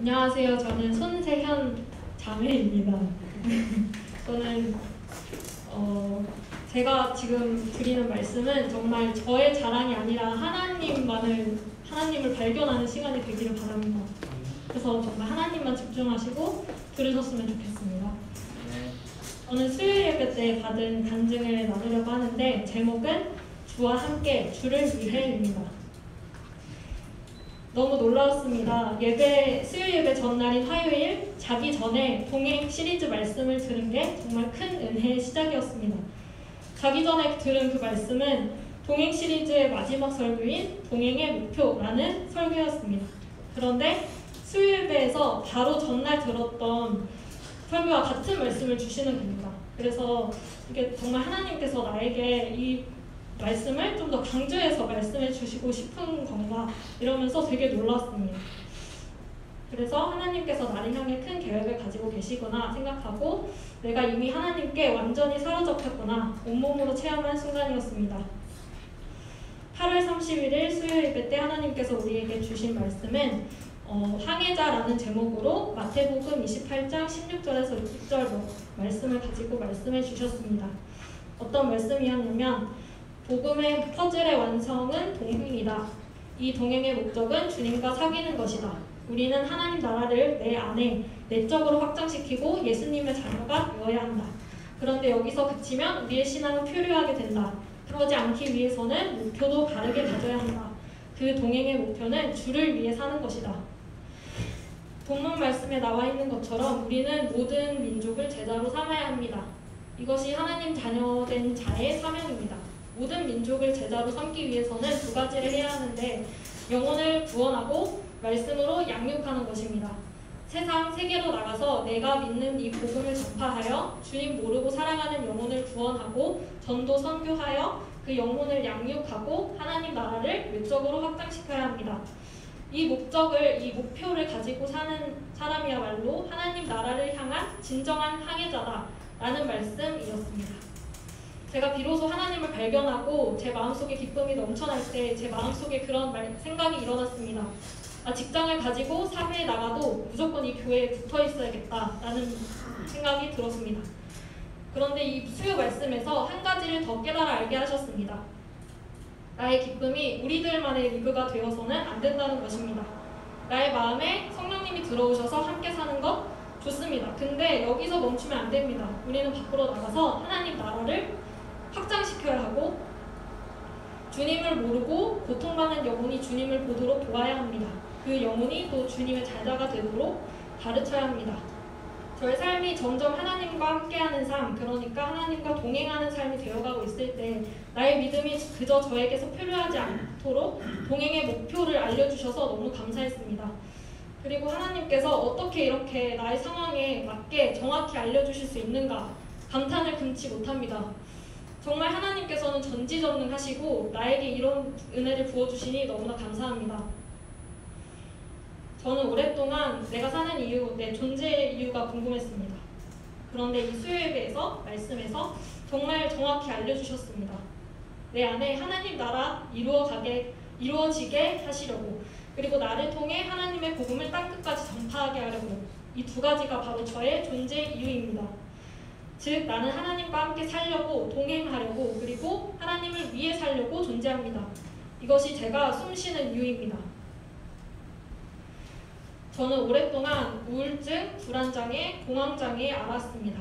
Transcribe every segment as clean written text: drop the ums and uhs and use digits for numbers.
안녕하세요. 저는 손세현 자매입니다. 저는 제가 지금 드리는 말씀은 정말 저의 자랑이 아니라 하나님을 발견하는 시간이 되기를 바랍니다. 그래서 정말 하나님만 집중하시고 들으셨으면 좋겠습니다. 저는 수요일 예배 때 받은 간증을 나누려고 하는데 제목은 주와 함께 주를 위해입니다. 너무 놀라웠습니다. 수요일 예배 전날인 화요일 자기 전에 동행 시리즈 말씀을 들은 게 정말 큰 은혜의 시작이었습니다. 자기 전에 들은 그 말씀은 동행 시리즈의 마지막 설교인 동행의 목표라는 설교였습니다. 그런데 수요일 예배에서 바로 전날 들었던 설교와 같은 말씀을 주시는 겁니다. 그래서 이게 정말 하나님께서 나에게 이 말씀을 좀 더 강조해서 말씀해 주시고 싶은 건가 이러면서 되게 놀랐습니다. 그래서 하나님께서 나를 향해 큰 계획을 가지고 계시구나 생각하고 내가 이미 하나님께 완전히 사로잡혔구나 온몸으로 체험한 순간이었습니다. 8월 31일 수요일 예배 때 하나님께서 우리에게 주신 말씀은 항해자라는 제목으로 마태복음 28장 16절에서 20절 말씀을 가지고 말씀해 주셨습니다. 어떤 말씀이었냐면 복음의 퍼즐의 완성은 동행이다. 이 동행의 목적은 주님과 사귀는 것이다. 우리는 하나님 나라를 내 안에 내적으로 확장시키고 예수님의 자녀가 되어야 한다. 그런데 여기서 그치면 우리의 신앙은 표류하게 된다. 그러지 않기 위해서는 목표도 다르게 가져야 한다. 그 동행의 목표는 주를 위해 사는 것이다. 본문 말씀에 나와 있는 것처럼 우리는 모든 민족을 제자로 삼아야 합니다. 이것이 하나님 자녀된 자의 사명입니다. 모든 민족을 제자로 삼기 위해서는 두 가지를 해야 하는데 영혼을 구원하고 말씀으로 양육하는 것입니다. 세상 세계로 나가서 내가 믿는 이 복음을 전파하여 주님 모르고 살아가는 영혼을 구원하고 전도 선교하여 그 영혼을 양육하고 하나님 나라를 외적으로 확장시켜야 합니다. 이 목표를 가지고 사는 사람이야말로 하나님 나라를 향한 진정한 항해자다라는 말씀이었습니다. 제가 비로소 하나님을 발견하고 제 마음속에 기쁨이 넘쳐날 때 제 마음속에 그런 생각이 일어났습니다. 직장을 가지고 사회에 나가도 무조건 이 교회에 붙어 있어야겠다라는 생각이 들었습니다. 그런데 이 수요 말씀에서 한 가지를 더 깨달아 알게 하셨습니다. 나의 기쁨이 우리들만의 리그가 되어서는 안 된다는 것입니다. 나의 마음에 성령님이 들어오셔서 함께 사는 것 좋습니다. 근데 여기서 멈추면 안 됩니다. 우리는 밖으로 나가서 하나님 나라를 확장시켜야 하고 주님을 모르고 고통받는 영혼이 주님을 보도록 도와야 합니다. 그 영혼이 또 주님의 제자가 되도록 가르쳐야 합니다. 저의 삶이 점점 하나님과 함께하는 삶, 그러니까 하나님과 동행하는 삶이 되어가고 있을 때 나의 믿음이 그저 저에게서 표류하지 않도록 동행의 목표를 알려주셔서 너무 감사했습니다. 그리고 하나님께서 어떻게 이렇게 나의 상황에 맞게 정확히 알려주실 수 있는가 감탄을 금치 못합니다. 정말 하나님께서는 전지전능하시고 나에게 이런 은혜를 부어주시니 너무나 감사합니다. 저는 오랫동안 내가 사는 이유, 내 존재의 이유가 궁금했습니다. 그런데 이 수요예배에서 말씀에서 정말 정확히 알려주셨습니다. 내 안에 하나님 나라 이루어지게 하시려고, 그리고 나를 통해 하나님의 복음을 땅끝까지 전파하게 하려고, 이 두 가지가 바로 저의 존재의 이유입니다. 즉 나는 하나님과 함께 살려고, 동행하려고, 그리고 하나님을 위해 살려고 존재합니다. 이것이 제가 숨쉬는 이유입니다. 저는 오랫동안 우울증, 불안장애, 공황장애 앓았습니다.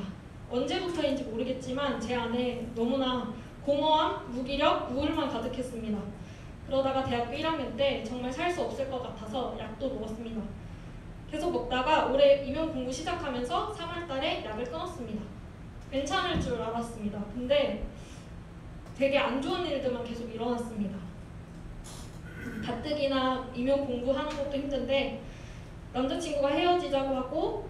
언제부터인지 모르겠지만 제 안에 너무나 공허함, 무기력, 우울만 가득했습니다. 그러다가 대학교 1학년 때 정말 살 수 없을 것 같아서 약도 먹었습니다. 계속 먹다가 올해 임용 공부 시작하면서 3월 달에 약을 끊었습니다. 괜찮을 줄 알았습니다. 근데 되게 안 좋은 일들만 계속 일어났습니다. 가뜩이나 임용 공부하는 것도 힘든데 남자친구가 헤어지자고 하고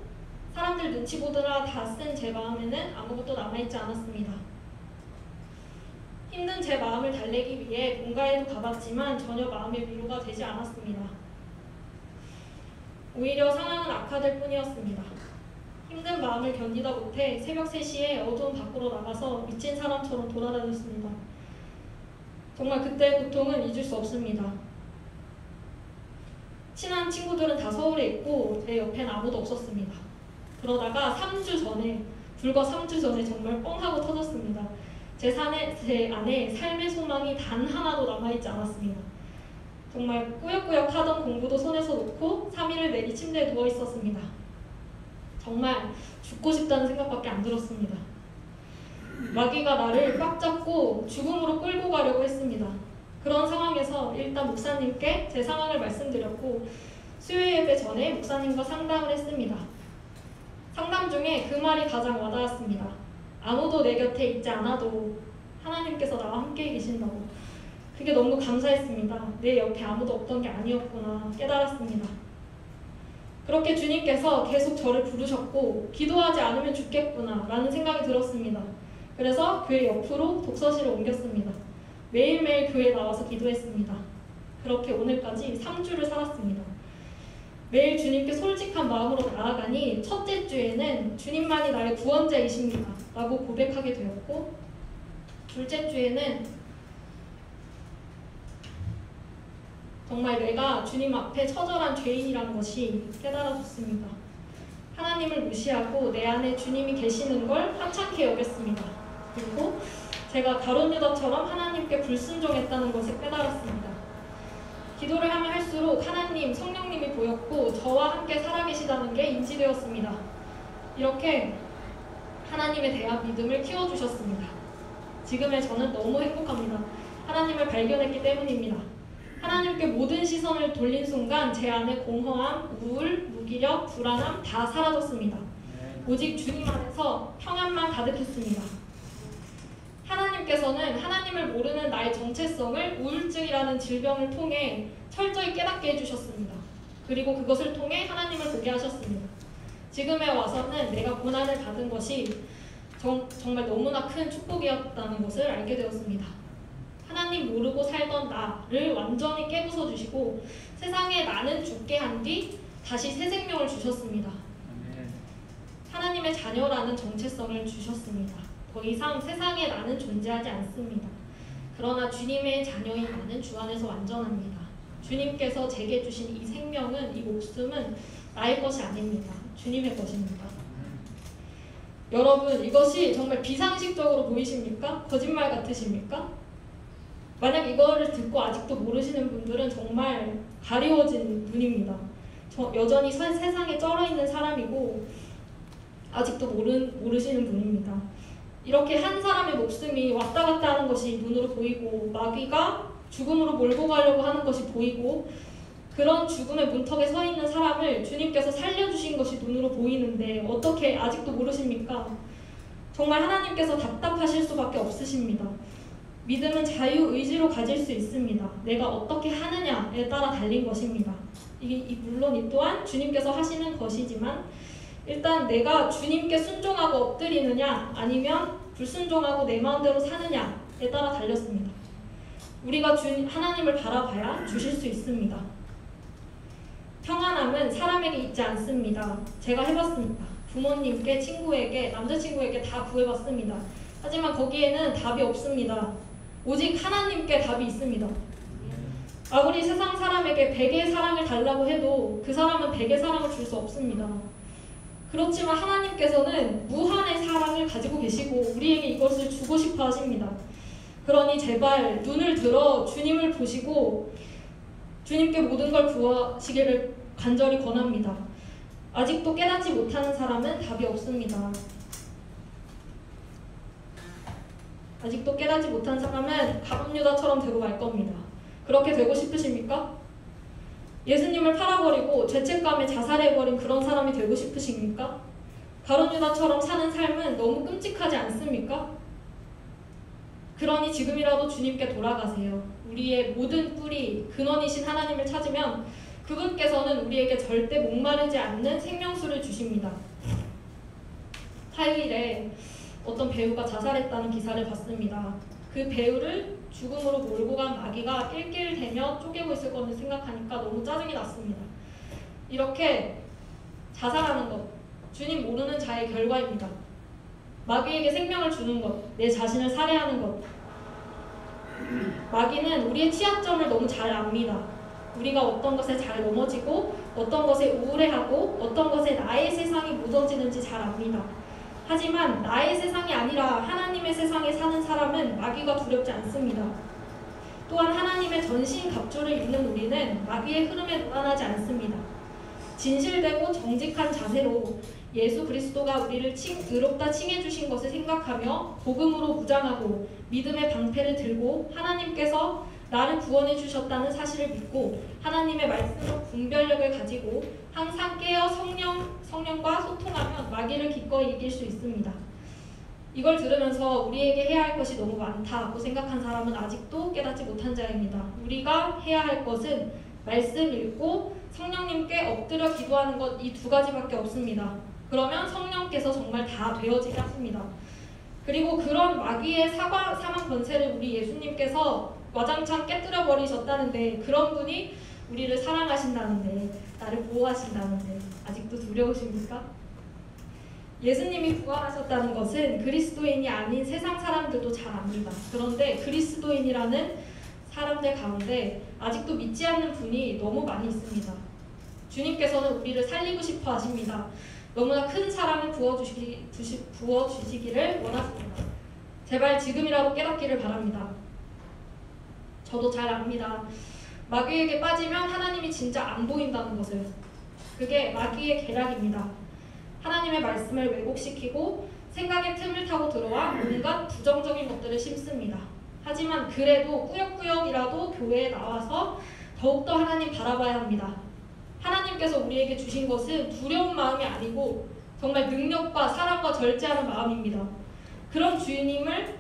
사람들 눈치 보느라 다 쓴 제 마음에는 아무것도 남아있지 않았습니다. 힘든 제 마음을 달래기 위해 본가에도 가봤지만 전혀 마음의 위로가 되지 않았습니다. 오히려 상황은 악화될 뿐이었습니다. 힘든 마음을 견디다 못해 새벽 3시에 어두운 밖으로 나가서 미친 사람처럼 돌아다녔습니다. 정말 그때 고통은 잊을 수 없습니다. 친한 친구들은 다 서울에 있고 제 옆엔 아무도 없었습니다. 그러다가 3주 전에, 불과 3주 전에 정말 뻥 하고 터졌습니다. 제 안에 삶의 소망이 단 하나도 남아있지 않았습니다. 정말 꾸역꾸역 하던 공부도 손에서 놓고 3일을 내리 침대에 누워 있었습니다. 정말 죽고 싶다는 생각밖에 안 들었습니다. 마귀가 나를 꽉 잡고 죽음으로 끌고 가려고 했습니다. 그런 상황에서 일단 목사님께 제 상황을 말씀드렸고 수요 예배 전에 목사님과 상담을 했습니다. 상담 중에 그 말이 가장 와닿았습니다. 아무도 내 곁에 있지 않아도 하나님께서 나와 함께 계신다고. 그게 너무 감사했습니다. 내 옆에 아무도 없던 게 아니었구나 깨달았습니다. 그렇게 주님께서 계속 저를 부르셨고 기도하지 않으면 죽겠구나 라는 생각이 들었습니다. 그래서 교회 옆으로 독서실을 옮겼습니다. 매일매일 교회에 나와서 기도했습니다. 그렇게 오늘까지 3주를 살았습니다. 매일 주님께 솔직한 마음으로 나아가니 첫째 주에는 주님만이 나의 구원자이십니다 라고 고백하게 되었고, 둘째 주에는 정말 내가 주님 앞에 처절한 죄인이라는 것이 깨달아졌습니다. 하나님을 무시하고 내 안에 주님이 계시는 걸 하찮게 여겼습니다. 그리고 제가 가룟 유다처럼 하나님께 불순종했다는 것을 깨달았습니다. 기도를 하면 할수록 하나님, 성령님이 보였고 저와 함께 살아계시다는 게 인지되었습니다. 이렇게 하나님에 대한 믿음을 키워주셨습니다. 지금의 저는 너무 행복합니다. 하나님을 발견했기 때문입니다. 하나님께 모든 시선을 돌린 순간 제 안에 공허함, 우울, 무기력, 불안함 다 사라졌습니다. 오직 주님 안에서 평안만 가득했습니다. 하나님께서는 하나님을 모르는 나의 정체성을 우울증이라는 질병을 통해 철저히 깨닫게 해주셨습니다. 그리고 그것을 통해 하나님을 보게 하셨습니다. 지금에 와서는 내가 고난을 받은 것이 정말 너무나 큰 축복이었다는 것을 알게 되었습니다. 하나님 모르고 살던 나를 완전히 깨부숴주시고 세상에 나는 죽게 한 뒤 다시 새 생명을 주셨습니다. 하나님의 자녀라는 정체성을 주셨습니다. 더 이상 세상에 나는 존재하지 않습니다. 그러나 주님의 자녀인 나는 주 안에서 완전합니다. 주님께서 제게 주신 이 생명은, 이 목숨은 나의 것이 아닙니다. 주님의 것입니다. 여러분, 이것이 정말 비상식적으로 보이십니까? 거짓말 같으십니까? 만약 이거를 듣고 아직도 모르시는 분들은 정말 가리워진 눈입니다. 여전히 세상에 쩔어있는 사람이고 아직도 모르시는 분입니다. 이렇게 한 사람의 목숨이 왔다 갔다 하는 것이 눈으로 보이고 마귀가 죽음으로 몰고 가려고 하는 것이 보이고 그런 죽음의 문턱에 서 있는 사람을 주님께서 살려주신 것이 눈으로 보이는데 어떻게 아직도 모르십니까? 정말 하나님께서 답답하실 수밖에 없으십니다. 믿음은 자유의지로 가질 수 있습니다. 내가 어떻게 하느냐에 따라 달린 것입니다. 물론 이 또한 주님께서 하시는 것이지만 일단 내가 주님께 순종하고 엎드리느냐 아니면 불순종하고 내 마음대로 사느냐에 따라 달렸습니다. 우리가 하나님을 바라봐야 주실 수 있습니다. 평안함은 사람에게 있지 않습니다. 제가 해봤습니다. 부모님께, 친구에게, 남자친구에게 다 구해봤습니다. 하지만 거기에는 답이 없습니다. 오직 하나님께 답이 있습니다. 아무리 세상 사람에게 100의 사랑을 달라고 해도 그 사람은 100의 사랑을 줄 수 없습니다. 그렇지만 하나님께서는 무한의 사랑을 가지고 계시고 우리에게 이것을 주고 싶어 하십니다. 그러니 제발 눈을 들어 주님을 보시고 주님께 모든 걸 구하시기를 간절히 권합니다. 아직도 깨닫지 못하는 사람은 답이 없습니다. 아직도 깨닫지 못한 사람은 가룟 유다처럼 되고 말 겁니다. 그렇게 되고 싶으십니까? 예수님을 팔아버리고 죄책감에 자살해버린 그런 사람이 되고 싶으십니까? 가룟 유다처럼 사는 삶은 너무 끔찍하지 않습니까? 그러니 지금이라도 주님께 돌아가세요. 우리의 모든 뿌리, 근원이신 하나님을 찾으면 그분께서는 우리에게 절대 목마르지 않는 생명수를 주십니다. 화요일에 어떤 배우가 자살했다는 기사를 봤습니다. 그 배우를 죽음으로 몰고 간 마귀가 낄낄대며 쪼개고 있을 거는 생각하니까 너무 짜증이 났습니다. 이렇게 자살하는 것, 주님 모르는 자의 결과입니다. 마귀에게 생명을 주는 것, 내 자신을 살해하는 것. 마귀는 우리의 취약점을 너무 잘 압니다. 우리가 어떤 것에 잘 넘어지고 어떤 것에 우울해하고 어떤 것에 나의 세상이 묻어지는지 잘 압니다. 하지만 나의 세상이 아니라 하나님의 세상에 사는 사람은 마귀가 두렵지 않습니다. 또한 하나님의 전신갑주를 입는 우리는 마귀의 흐름에 놀아나지 않습니다. 진실되고 정직한 자세로 예수 그리스도가 우리를 의롭다 칭해주신 것을 생각하며 복음으로 무장하고 믿음의 방패를 들고 하나님께서 나를 구원해 주셨다는 사실을 믿고 하나님의 말씀으로 분별력을 가지고 항상 깨어 성령과 소통하면 마귀를 기꺼이 이길 수 있습니다. 이걸 들으면서 우리에게 해야 할 것이 너무 많다고 생각한 사람은 아직도 깨닫지 못한 자입니다. 우리가 해야 할 것은 말씀 읽고 성령님께 엎드려 기도하는 것, 이 두 가지밖에 없습니다. 그러면 성령께서 정말 다 되어지게 하십니다. 그리고 그런 마귀의 사망 권세를 우리 예수님께서 와장창 깨뜨려 버리셨다는데, 그런 분이 우리를 사랑하신다는데, 나를 보호하신다는데 아직도 두려우십니까? 예수님이 부활하셨다는 것은 그리스도인이 아닌 세상 사람들도 잘 압니다. 그런데 그리스도인이라는 사람들 가운데 아직도 믿지 않는 분이 너무 많이 있습니다. 주님께서는 우리를 살리고 싶어 하십니다. 너무나 큰 사랑을 부어주시기를 원하십니다. 제발 지금이라도 깨닫기를 바랍니다. 저도 잘 압니다. 마귀에게 빠지면 하나님이 진짜 안 보인다는 것을. 그게 마귀의 계략입니다. 하나님의 말씀을 왜곡시키고 생각의 틈을 타고 들어와 온갖 부정적인 것들을 심습니다. 하지만 그래도 꾸역꾸역이라도 교회에 나와서 더욱더 하나님 바라봐야 합니다. 하나님께서 우리에게 주신 것은 두려운 마음이 아니고 정말 능력과 사랑과 절제하는 마음입니다. 그런 주님을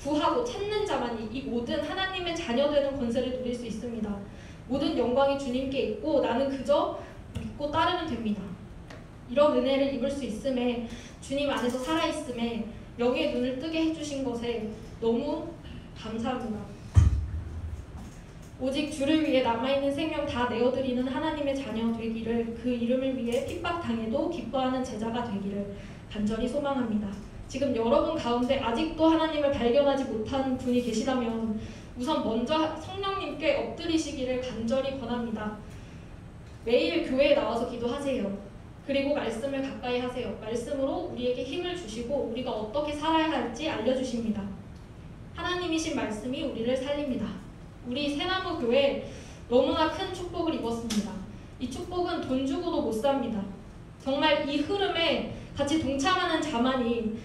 구하고 찾는 자만이 이 모든 하나님의 자녀되는 권세를 누릴 수 있습니다. 모든 영광이 주님께 있고 나는 그저 믿고 따르면 됩니다. 이런 은혜를 입을 수 있음에, 주님 안에서 살아있음에, 영의 눈을 뜨게 해주신 것에 너무 감사합니다. 오직 주를 위해 남아있는 생명 다 내어드리는 하나님의 자녀 되기를, 그 이름을 위해 핍박당해도 기뻐하는 제자가 되기를 간절히 소망합니다. 지금 여러분 가운데 아직도 하나님을 발견하지 못한 분이 계시다면 우선 먼저 성령님께 엎드리시기를 간절히 권합니다. 매일 교회에 나와서 기도하세요. 그리고 말씀을 가까이 하세요. 말씀으로 우리에게 힘을 주시고 우리가 어떻게 살아야 할지 알려주십니다. 하나님이신 말씀이 우리를 살립니다. 우리 새나무 교회 너무나 큰 축복을 입었습니다. 이 축복은 돈 주고도 못 삽니다. 정말 이 흐름에 같이 동참하는 자만이,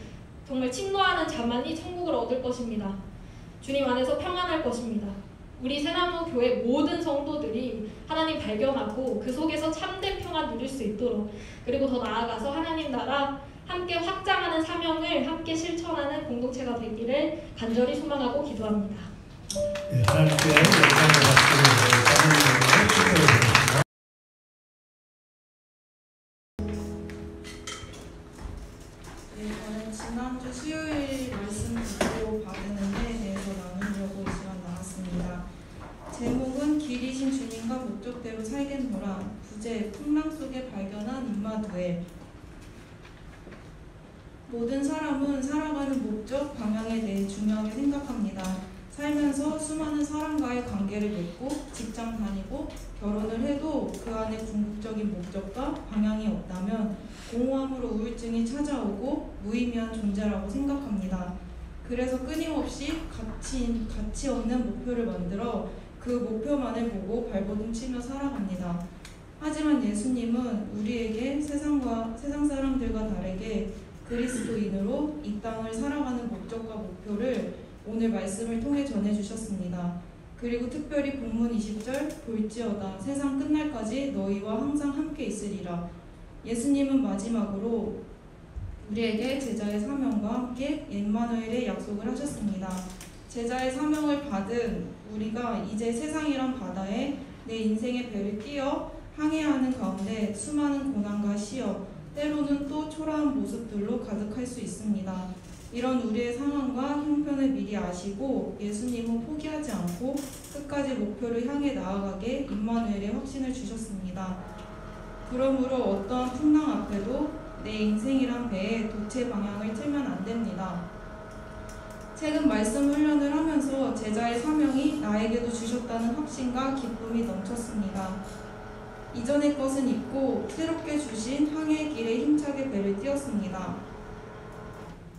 정말 침노하는 자만이 천국을 얻을 것입니다. 주님 안에서 평안할 것입니다. 우리 새나무 교회 모든 성도들이 하나님 발견하고 그 속에서 참된 평안 누릴 수 있도록, 그리고 더 나아가서 하나님 나라 함께 확장하는 사명을 함께 실천하는 공동체가 되기를 간절히 소망하고 기도합니다. 네, 하나님께 영광을 받고 저는 지난주 수요일 말씀 듣고 받은 은혜에 대해서 나누려고 이 시간 나왔습니다. 제목은 길이신 주님과 목적대로 살겠노라. 부제 풍랑 속에 발견한 임마누엘. 모든 사람은 살아가는 목적, 방향에 대해 중요하게 생각합니다. 살면서 수많은 사람과의 관계를 맺고 직장 다니고 결혼을 해도 그 안에 궁극적인 목적과 방향이 없다면 공허함으로 우울증이 찾아오고 무의미한 존재라고 생각합니다. 그래서 끊임없이 가치 없는 목표를 만들어 그 목표만을 보고 발버둥 치며 살아갑니다. 하지만 예수님은 우리에게 세상 사람들과 다르게 그리스도인으로 이 땅을 살아가는 목적과 목표를 오늘 말씀을 통해 전해주셨습니다. 그리고 특별히 본문 20절 볼지어다 세상 끝날까지 너희와 항상 함께 있으리라. 예수님은 마지막으로 우리에게 제자의 사명과 함께 임마누엘의 약속을 하셨습니다. 제자의 사명을 받은 우리가 이제 세상이란 바다에 내 인생의 배를 띄어 항해하는 가운데 수많은 고난과 시험, 때로는 또 초라한 모습들로 가득할 수 있습니다. 이런 우리의 상황과 형편을 미리 아시고 예수님은 포기하지 않고 끝까지 목표를 향해 나아가게 임마누엘의 확신을 주셨습니다. 그러므로 어떠한 풍랑 앞에도 내 인생이란 배에 도체 방향을 틀면 안 됩니다. 최근 말씀 훈련을 하면서 제자의 사명이 나에게도 주셨다는 확신과 기쁨이 넘쳤습니다. 이전의 것은 잊고 새롭게 주신 항해의 길에 힘차게 배를 띄웠습니다.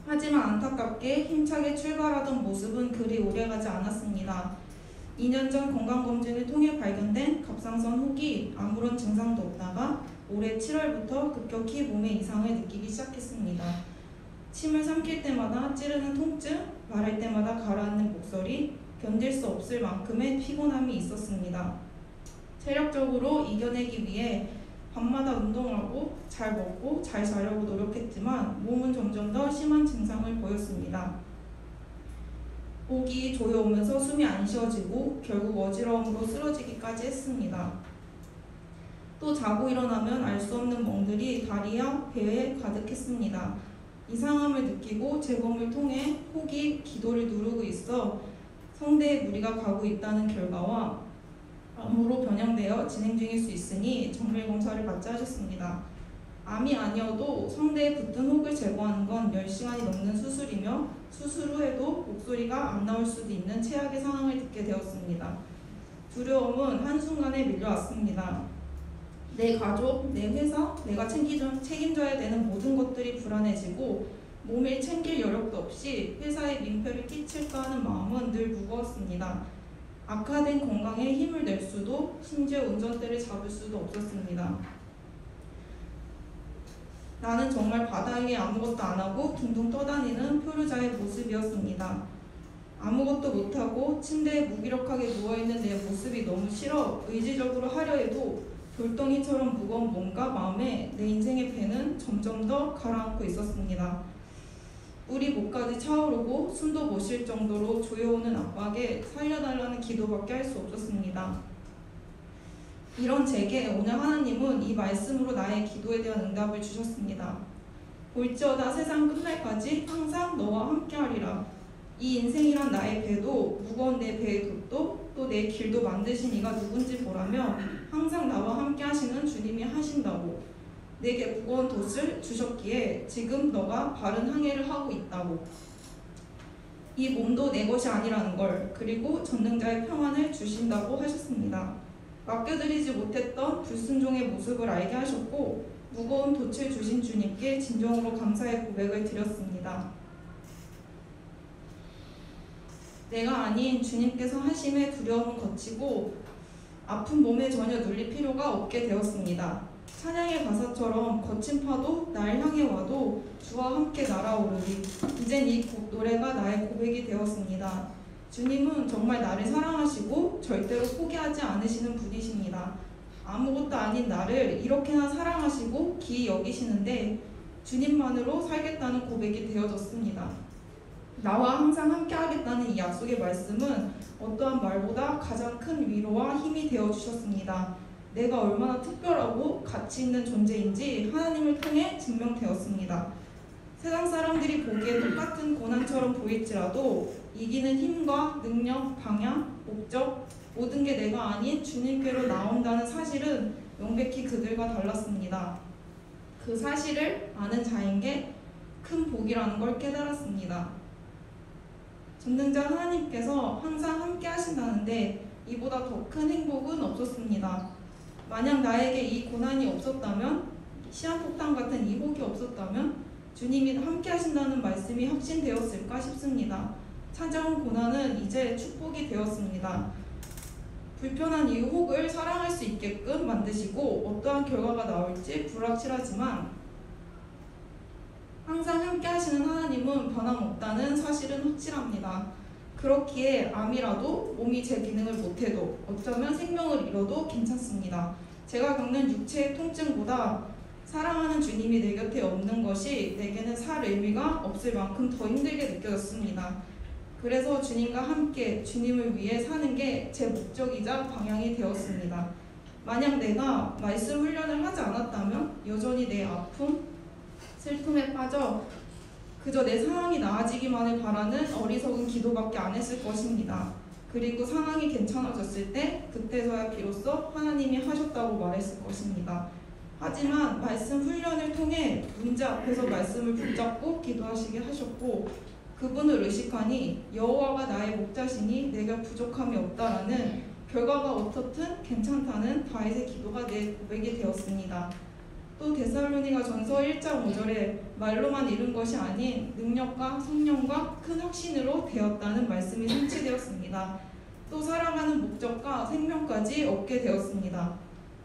하지만 안타깝게 힘차게 출발하던 모습은 그리 오래가지 않았습니다. 2년 전 건강검진을 통해 발견된 갑상선 혹이 아무런 증상도 없다가 올해 7월부터 급격히 몸에 이상을 느끼기 시작했습니다. 침을 삼킬 때마다 찌르는 통증, 말할 때마다 가라앉는 목소리, 견딜 수 없을 만큼의 피곤함이 있었습니다. 체력적으로 이겨내기 위해 밤마다 운동하고 잘 먹고 잘 자려고 노력했지만 몸은 점점 더 심한 증상을 보였습니다. 목이 조여오면서 숨이 안 쉬어지고 결국 어지러움으로 쓰러지기까지 했습니다. 또 자고 일어나면 알 수 없는 멍들이 다리와 배에 가득했습니다. 이상함을 느끼고 재검을 통해 혹이 기도를 누르고 있어 성대에 무리가 가고 있다는 결과와 암으로 변형되어 진행 중일 수 있으니 정밀 검사를 받자 하셨습니다. 암이 아니어도 성대에 붙은 혹을 제거하는 건 10시간이 넘는 수술이며 수술 후에도 목소리가 안 나올 수도 있는 최악의 상황을 듣게 되었습니다. 두려움은 한순간에 밀려왔습니다. 내 가족, 내 회사, 내가 책임져야 되는 모든 것들이 불안해지고 몸을 챙길 여력도 없이 회사에 민폐를 끼칠까 하는 마음은 늘 무거웠습니다. 악화된 건강에 힘을 낼 수도 심지어 운전대를 잡을 수도 없었습니다. 나는 정말 바다 위에 아무것도 안 하고 둥둥 떠다니는 표류자의 모습이었습니다. 아무것도 못하고 침대에 무기력하게 누워있는 내 모습이 너무 싫어 의지적으로 하려 해도 돌덩이처럼 무거운 몸과 마음에 내 인생의 배는 점점 더 가라앉고 있었습니다. 우리 목까지 차오르고 숨도 못 쉴 정도로 조여오는 압박에 살려달라는 기도밖에 할 수 없었습니다. 이런 제게 오늘 하나님은 이 말씀으로 나의 기도에 대한 응답을 주셨습니다. 볼지어다 세상 끝날까지 항상 너와 함께하리라. 이 인생이란 나의 배도 무거운 내 배의 돛도 또 내 길도 만드신 이가 누군지 보라며 항상 나와 함께 하시는 주님이 하신다고. 내게 무거운 돛을 주셨기에 지금 너가 바른 항해를 하고 있다고. 이 몸도 내 것이 아니라는 걸, 그리고 전능자의 평안을 주신다고 하셨습니다. 맡겨드리지 못했던 불순종의 모습을 알게 하셨고 무거운 돛을 주신 주님께 진정으로 감사의 고백을 드렸습니다. 내가 아닌 주님께서 하심의 두려움은 거치고 아픈 몸에 전혀 눌릴 필요가 없게 되었습니다. 찬양의 가사처럼 거친 파도 날 향해 와도 주와 함께 날아오르리. 이젠 이 노래가 나의 고백이 되었습니다. 주님은 정말 나를 사랑하시고 절대로 포기하지 않으시는 분이십니다. 아무것도 아닌 나를 이렇게나 사랑하시고 기이 여기시는데 주님만으로 살겠다는 고백이 되어졌습니다. 나와 항상 함께 하겠다는 이 약속의 말씀은 어떠한 말보다 가장 큰 위로와 힘이 되어주셨습니다. 내가 얼마나 특별하고 가치 있는 존재인지 하나님을 통해 증명되었습니다. 세상 사람들이 보기에 똑같은 고난처럼 보일지라도 이기는 힘과 능력, 방향, 목적 모든 게 내가 아닌 주님께로 나온다는 사실은 명백히 그들과 달랐습니다. 그 사실을 아는 자인 게 큰 복이라는 걸 깨달았습니다. 전능자 하나님께서 항상 함께 하신다는데 이보다 더 큰 행복은 없었습니다. 만약 나에게 이 고난이 없었다면, 시한폭탄 같은 이 혹이 없었다면 주님이 함께 하신다는 말씀이 확신되었을까 싶습니다. 찾아온 고난은 이제 축복이 되었습니다. 불편한 이 혹을 사랑할 수 있게끔 만드시고 어떠한 결과가 나올지 불확실하지만 항상 함께 하시는 하나님은 변함없다는 사실은 확실합니다. 그렇기에 암이라도 몸이 제 기능을 못해도 어쩌면 생명을 잃어도 괜찮습니다. 제가 겪는 육체의 통증보다 사랑하는 주님이 내 곁에 없는 것이 내게는 살 의미가 없을 만큼 더 힘들게 느껴졌습니다. 그래서 주님과 함께 주님을 위해 사는 게 제 목적이자 방향이 되었습니다. 만약 내가 말씀 훈련을 하지 않았다면 여전히 내 아픔, 슬픔에 빠져 그저 내 상황이 나아지기만을 바라는 어리석은 기도밖에 안 했을 것입니다. 그리고 상황이 괜찮아졌을 때 그때서야 비로소 하나님이 하셨다고 말했을 것입니다. 하지만 말씀 훈련을 통해 문제 앞에서 말씀을 붙잡고 기도하시게 하셨고 그분을 의식하니 여호와가 나의 목자시니 내가 부족함이 없다라는 결과가 어떻든 괜찮다는 다윗의 기도가 내 고백이 되었습니다. 또 데살로니가 전서 1장 5절에 말로만 이룬 것이 아닌 능력과 성령과 큰 확신으로 되었다는 말씀이 성취되었습니다. 또 살아가는 목적과 생명까지 얻게 되었습니다.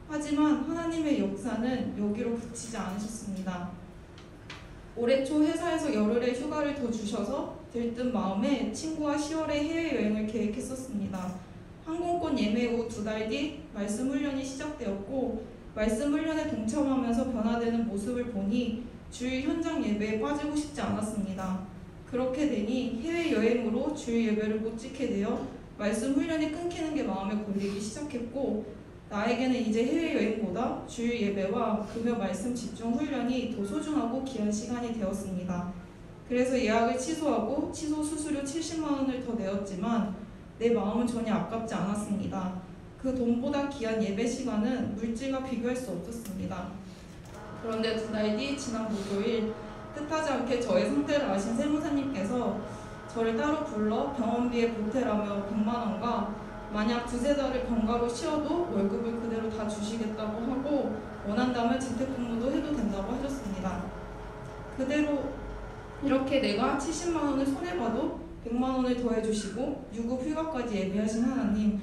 하지만 하나님의 역사는 여기로 그치지 않으셨습니다. 올해 초 회사에서 열흘의 휴가를 더 주셔서 들뜬 마음에 친구와 10월에 해외여행을 계획했었습니다. 항공권 예매 후 2달 뒤 말씀 훈련이 시작되었고 말씀 훈련에 동참하면서 변화되는 모습을 보니 주일 현장 예배에 빠지고 싶지 않았습니다. 그렇게 되니 해외여행으로 주일 예배를 못 지게 되어 말씀 훈련이 끊기는 게 마음에 걸리기 시작했고 나에게는 이제 해외여행보다 주일 예배와 금요 말씀 집중 훈련이 더 소중하고 귀한 시간이 되었습니다. 그래서 예약을 취소하고 취소 수수료 70만 원을 더 내었지만 내 마음은 전혀 아깝지 않았습니다. 그 돈보다 귀한 예배 시간은 물질과 비교할 수 없었습니다. 그런데 2달 뒤 지난 목요일 뜻하지 않게 저의 상태를 아신 세무사님께서 저를 따로 불러 병원비에 보태라며 100만 원과 만약 2-3달을 병가로 쉬어도 월급을 그대로 다 주시겠다고 하고 원한다면 재택근무도 해도 된다고 하셨습니다. 그대로 이렇게 내가 70만 원을 손해봐도 100만 원을 더해주시고 유급 휴가까지 예비하신 하나님,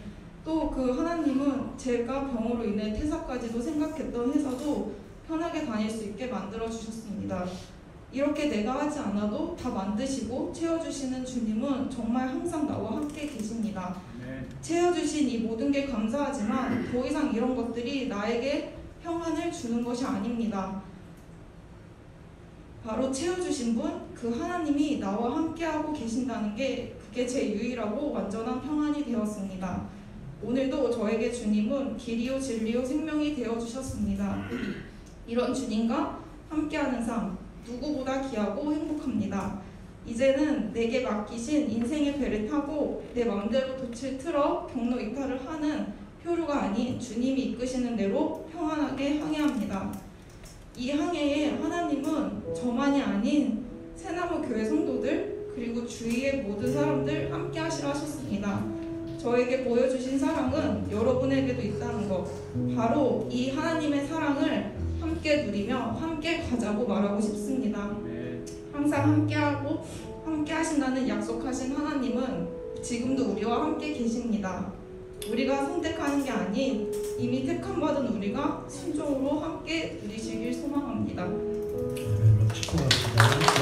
또 그 하나님은 제가 병으로 인해 퇴사까지도 생각했던 회사도 편하게 다닐 수 있게 만들어주셨습니다. 이렇게 내가 하지 않아도 다 만드시고 채워주시는 주님은 정말 항상 나와 함께 계십니다. 채워주신 이 모든 게 감사하지만 더 이상 이런 것들이 나에게 평안을 주는 것이 아닙니다. 바로 채워주신 분, 그 하나님이 나와 함께하고 계신다는 게 그게 제 유일하고 완전한 평안이 되었습니다. 오늘도 저에게 주님은 길이요 진리요 생명이 되어주셨습니다. 이런 주님과 함께하는 삶, 누구보다 귀하고 행복합니다. 이제는 내게 맡기신 인생의 배를 타고 내 마음대로 돛을 틀어 경로 이탈을 하는 표류가 아닌 주님이 이끄시는 대로 평안하게 항해합니다. 이 항해에 하나님은 저만이 아닌 새나무 교회 성도들 그리고 주위의 모든 사람들 함께 하시라 하셨습니다. 저에게 보여주신 사랑은 여러분에게도 있다는 것, 바로 이 하나님의 사랑을 함께 누리며 함께 가자고 말하고 싶습니다. 항상 함께하고 함께 하신다는 약속하신 하나님은 지금도 우리와 함께 계십니다. 우리가 선택하는 게 아닌 이미 택함받은 우리가 순종으로 함께 누리시길 소망합니다. 네, 축복합니다.